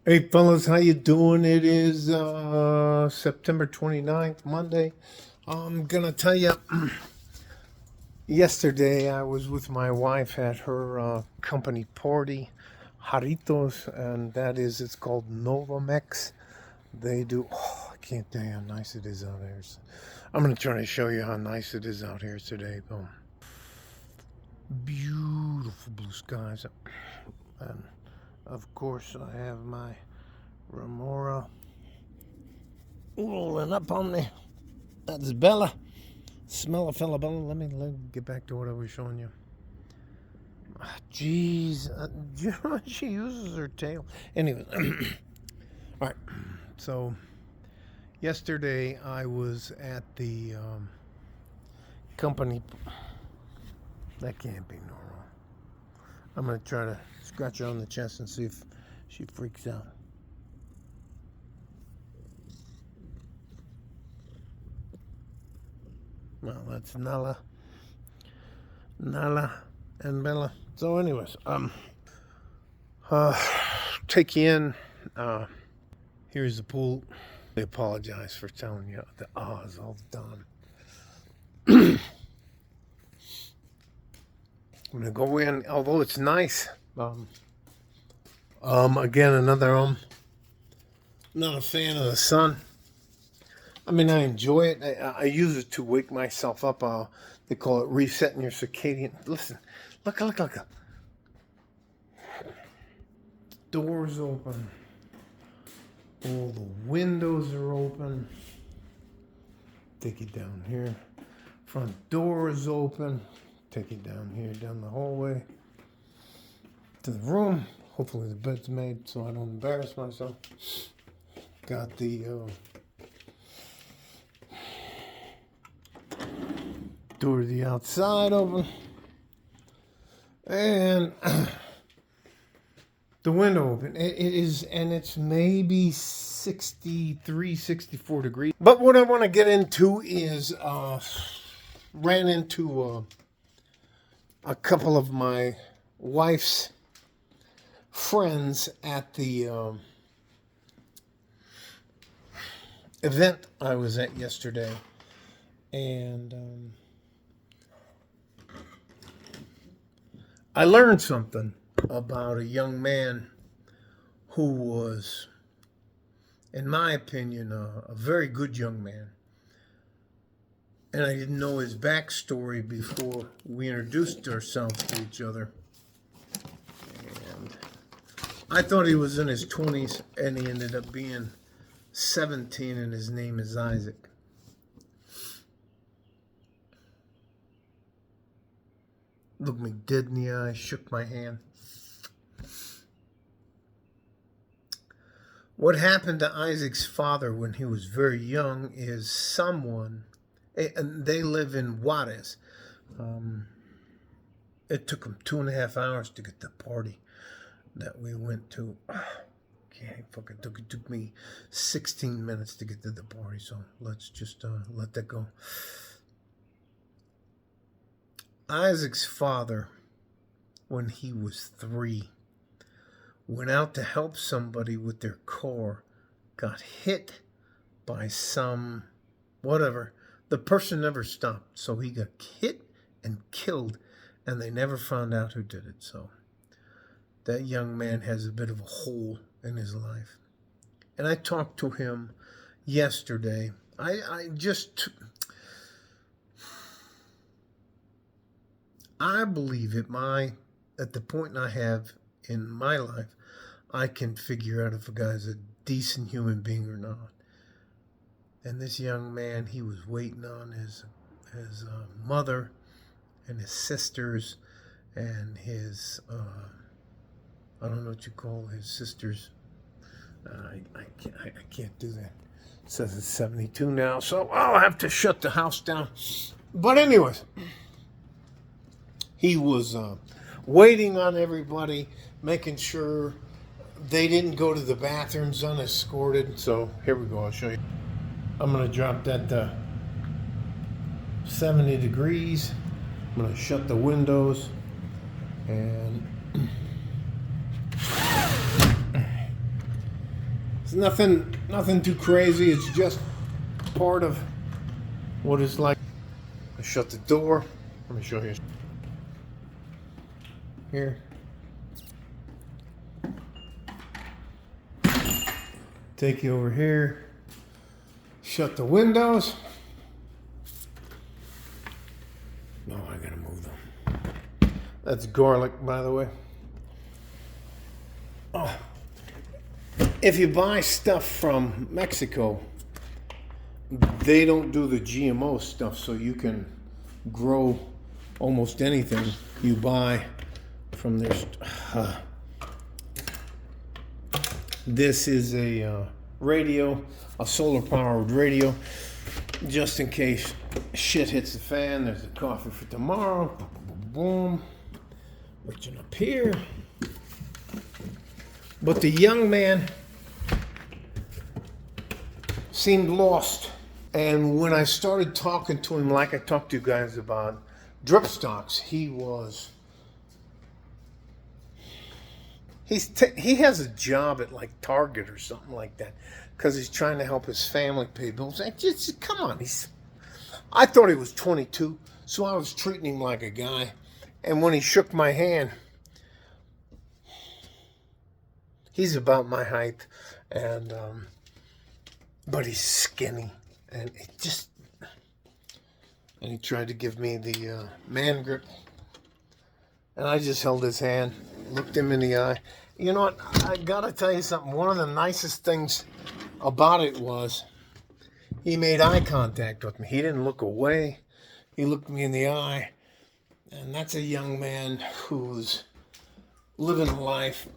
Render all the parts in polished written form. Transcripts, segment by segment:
Hey fellas, how you doing? It is September 29th, Monday. I'm gonna tell you, yesterday I was with my wife at her company party, Jaritos, and it's called Novamex. They do, I can't tell you how nice it is out here. I'm gonna try to show you how nice it is out here today. Boom. Beautiful blue skies. And of course I have my Remora rolling up on me. That's Bella. Smell a fella, Bella. Let me get back to what I was showing you. Jeez. She uses her tail. Anyway. All right. So, yesterday I was at the company. That can't be normal. I'm going to try to scratch her on the chest and see if she freaks out. Well, that's Nala and Bella. So anyways, take you in. Here's the pool. I apologize for telling you the ahs all the time. I'm gonna go in, although it's nice. Again, another not a fan of the sun. I mean, I enjoy it. I use it to wake myself up. They call it resetting your circadian. Listen, look. Doors open. All the windows are open. Take it down here. Front door is open. Take it down here, down the hallway to the room. Hopefully the bed's made so I don't embarrass myself. Got the door to the outside open. And the window open. It's maybe 63, 64 degrees. But what I want to get into is ran into a couple of my wife's friends at the event I was at yesterday. And I learned something about a young man who was, in my opinion, a very good young man. And I didn't know his backstory before we introduced ourselves to each other. And I thought he was in his 20s, and he ended up being 17, and his name is Isaac. Looked me dead in the eye, shook my hand. What happened to Isaac's father when he was very young is someone, and they live in Juarez. It took them 2.5 hours to get to the party that we went to. It took me 16 minutes to get to the party, so let's just let that go. Isaac's father, when he was 3, went out to help somebody with their car, got hit by some whatever. The person never stopped, so he got hit and killed, and they never found out who did it. So that young man has a bit of a hole in his life. And I talked to him yesterday. I believe at the point I have in my life, I can figure out if a guy's a decent human being or not. And this young man, he was waiting on his mother and his sisters and his, I don't know what you call his sisters. I can't do that. It says it's 72 now, so I'll have to shut the house down. But anyways, he was waiting on everybody, making sure they didn't go to the bathrooms unescorted. So here we go. I'll show you. I'm going to drop that to 70 degrees. I'm going to shut the windows. And It's nothing too crazy. It's just part of what it's like. I shut the door. Let me show you. Here. Take you over here. Shut the windows. No, I gotta move them. That's garlic, by the way. Oh. If you buy stuff from Mexico, they don't do the GMO stuff, so you can grow almost anything you buy from their. This is a radio, a solar-powered radio, just in case shit hits the fan. There's a coffee for tomorrow. Boom. Reaching up here. But the young man seemed lost. And when I started talking to him, like I talked to you guys about drip stocks, he has a job at like Target or something like that because he's trying to help his family pay bills. Just come on, I thought he was 22, so I was treating him like a guy. And when he shook my hand, he's about my height, and but he's skinny, and he tried to give me the man grip, and I just held his hand, looked him in the eye. You know what? I gotta tell you something. One of the nicest things about it was he made eye contact with me. He didn't look away. He looked me in the eye, and that's a young man who's living life.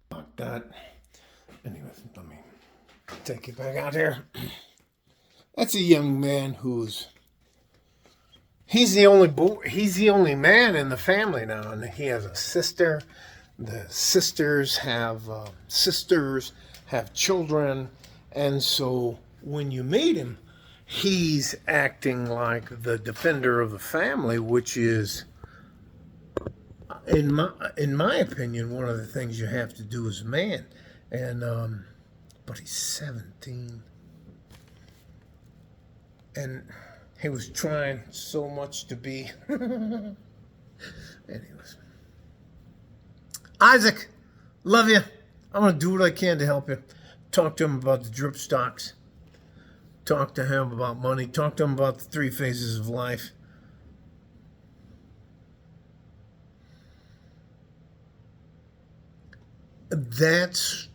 Fuck that. Anyways, let me take you back out here. That's a young man he's the only man in the family now, and he has a sister. The sisters have children, and so when you meet him, he's acting like the defender of the family, which is, in my opinion, one of the things you have to do as a man. And but he's 17, and he was trying so much to be. Anyways, Isaac, love you. I'm gonna do what I can to help you. Talk to him about the drip stocks. Talk to him about money. Talk to him about the 3 phases of life. That's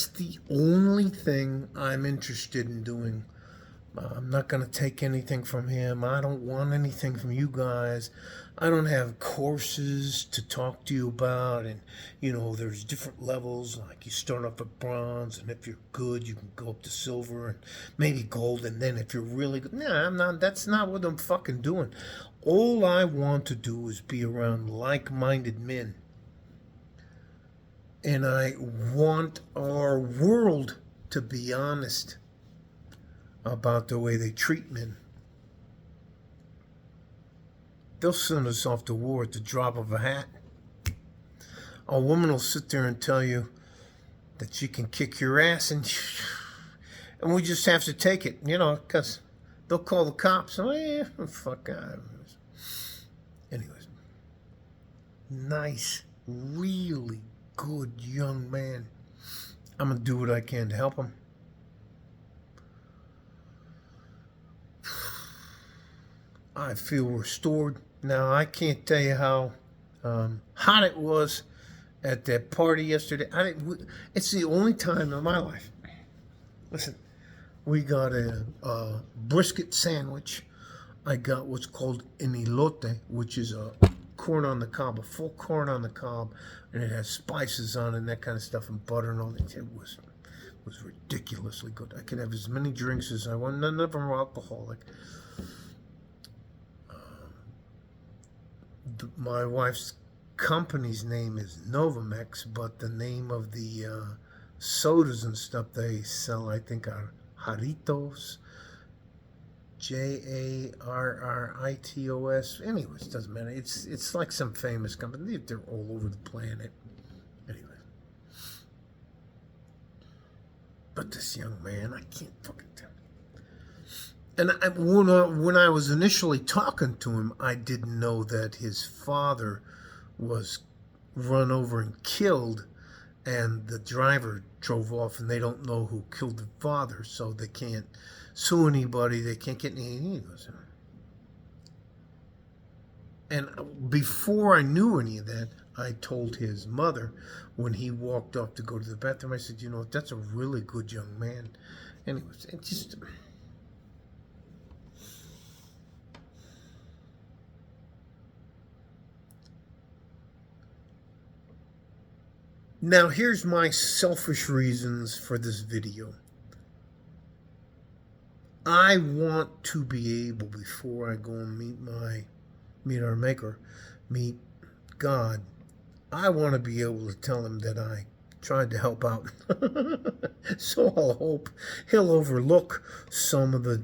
the only thing I'm interested in doing. I'm not going to take anything from him. I don't want anything from you guys. I don't have courses to talk to you about. And, there's different levels. Like you start off at bronze, and if you're good, you can go up to silver and maybe gold. And then if you're really good, that's not what I'm fucking doing. All I want to do is be around like-minded men. And I want our world to be honest about the way they treat men. They'll send us off to war at the drop of a hat. A woman will sit there and tell you that she can kick your ass, and we just have to take it, because they'll call the cops. Oh, yeah, fuck God. Anyways, nice, really good young man. I'm going to do what I can to help him. I feel restored. Now, I can't tell you how hot it was at that party yesterday. It's the only time in my life. Listen, we got a brisket sandwich. I got what's called an elote, which is a corn on the cob, a full corn on the cob, and it has spices on it and that kind of stuff, and butter and all that. It was ridiculously good. I could have as many drinks as I want. None of them are alcoholic. My wife's company's name is Novamex, but the name of the sodas and stuff they sell, I think, are Jarritos. Jarritos. Anyways, it doesn't matter. It's like some famous company. They're all over the planet. Anyway, But this young man, I can't fucking tell. And when I was initially talking to him, I didn't know that his father was run over and killed, and the driver drove off, and they don't know who killed the father, so they can't sue anybody. They can't get any news. And before I knew any of that, I told his mother when he walked off to go to the bathroom, I said, you know, that's a really good young man. Anyways, it just... Now, here's my selfish reasons for this video. I want to be able, before I go and meet our Maker, meet God, I want to be able to tell him that I tried to help out. So I'll hope he'll overlook some of the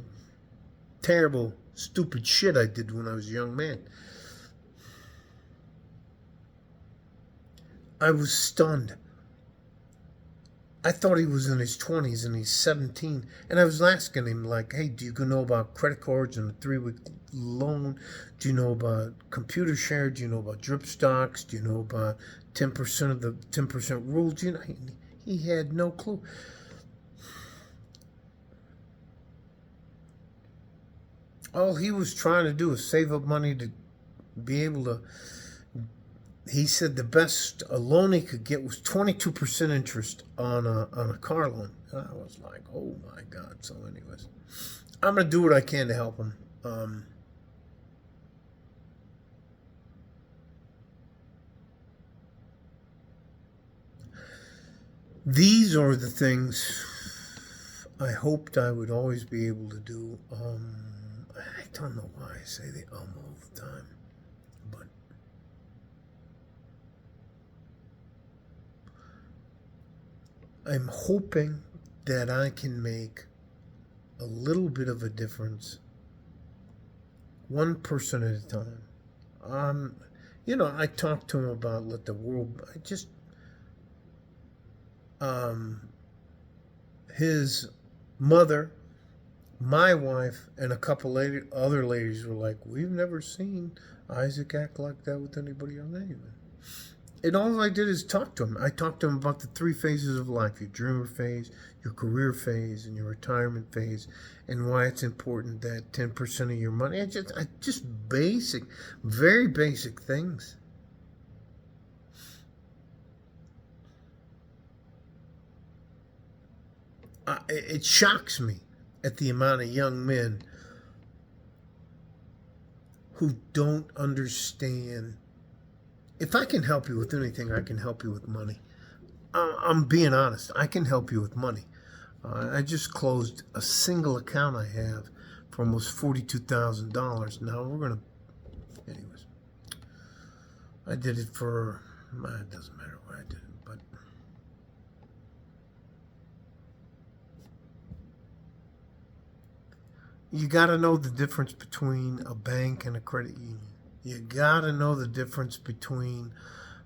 terrible, stupid shit I did when I was a young man. I was stunned. I thought he was in his 20s and he's 17. And I was asking him, like, hey, do you know about credit cards and a 3-week loan? Do you know about computer share? Do you know about drip stocks? Do you know about 10% of the 10% rule? Do you know? He had no clue. All he was trying to do was save up money to be able to... He said the best loan he could get was 22% interest on a car loan. And I was like, oh my God. So anyways, I'm going to do what I can to help him. These are the things I hoped I would always be able to do. I don't know why I say the all the time. I'm hoping that I can make a little bit of a difference, one person at a time. You know, I talked to him about let the world. His mother, my wife, and a couple other ladies were like, we've never seen Isaac act like that with anybody on anyone. And all I did is talk to him. I talked to him about the 3 phases of life: your dreamer phase, your career phase, and your retirement phase, and why it's important that 10% of your money. Just basic, very basic things. It shocks me at the amount of young men who don't understand. If I can help you with anything, I can help you with money. I'm being honest. I can help you with money. I just closed a single account I have for almost $42,000. Now we're going to... Anyways. I did it for... It doesn't matter why I did it, but... You got to know the difference between a bank and a credit union. You gotta know the difference between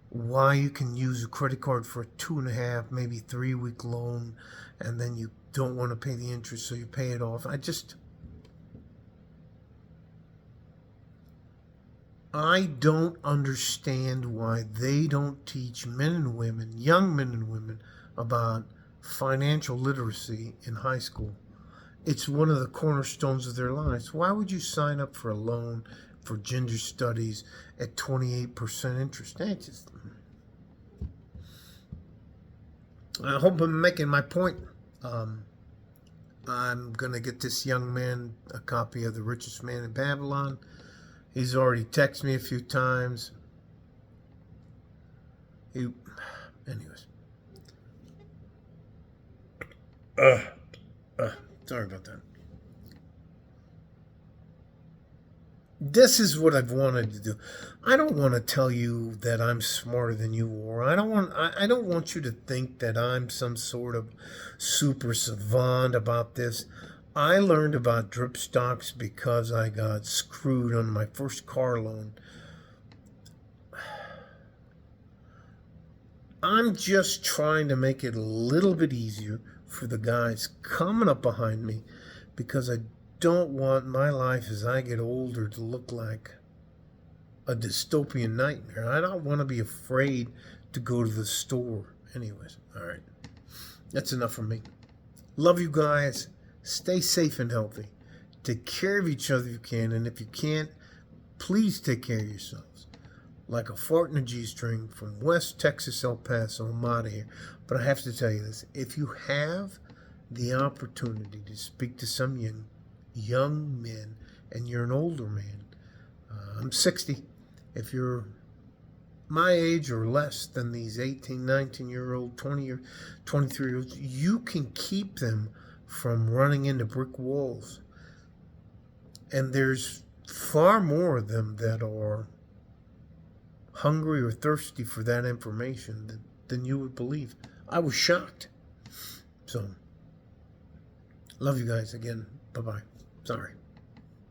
why you can use a credit card for a 2.5, maybe 3-week loan, and then you don't want to pay the interest, so you pay it off. I don't understand why they don't teach men and women, young men and women, about financial literacy in high school. It's one of the cornerstones of their lives. Why would you sign up for a loan for gender studies at 28% interest? I hope I'm making my point. I'm going to get this young man a copy of The Richest Man in Babylon. He's already texted me a few times. Anyways. Sorry about that. This is what I've wanted to do. I don't want to tell you that I'm smarter than you are. I don't want you to think that I'm some sort of super savant about this. I learned about drip stocks because I got screwed on my first car loan. I'm just trying to make it a little bit easier for the guys coming up behind me, because I don't want my life as I get older to look like a dystopian nightmare. I don't want to be afraid to go to the store. Anyways, all right. That's enough for me. Love you guys. Stay safe and healthy. Take care of each other if you can, and if you can't, please take care of yourselves. Like a fart in a G-string from West Texas, El Paso. I'm out of here. But I have to tell you this. If you have the opportunity to speak to some young men, and you're an older man, I'm 60. If you're my age or less than these 18, 19-year-old, 23-year-olds, you can keep them from running into brick walls. And there's far more of them that are hungry or thirsty for that information than you would believe. I was shocked. So, love you guys again. Bye-bye. Sorry.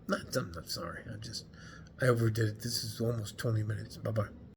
I'm not sorry. I overdid it. This is almost 20 minutes. Bye-bye.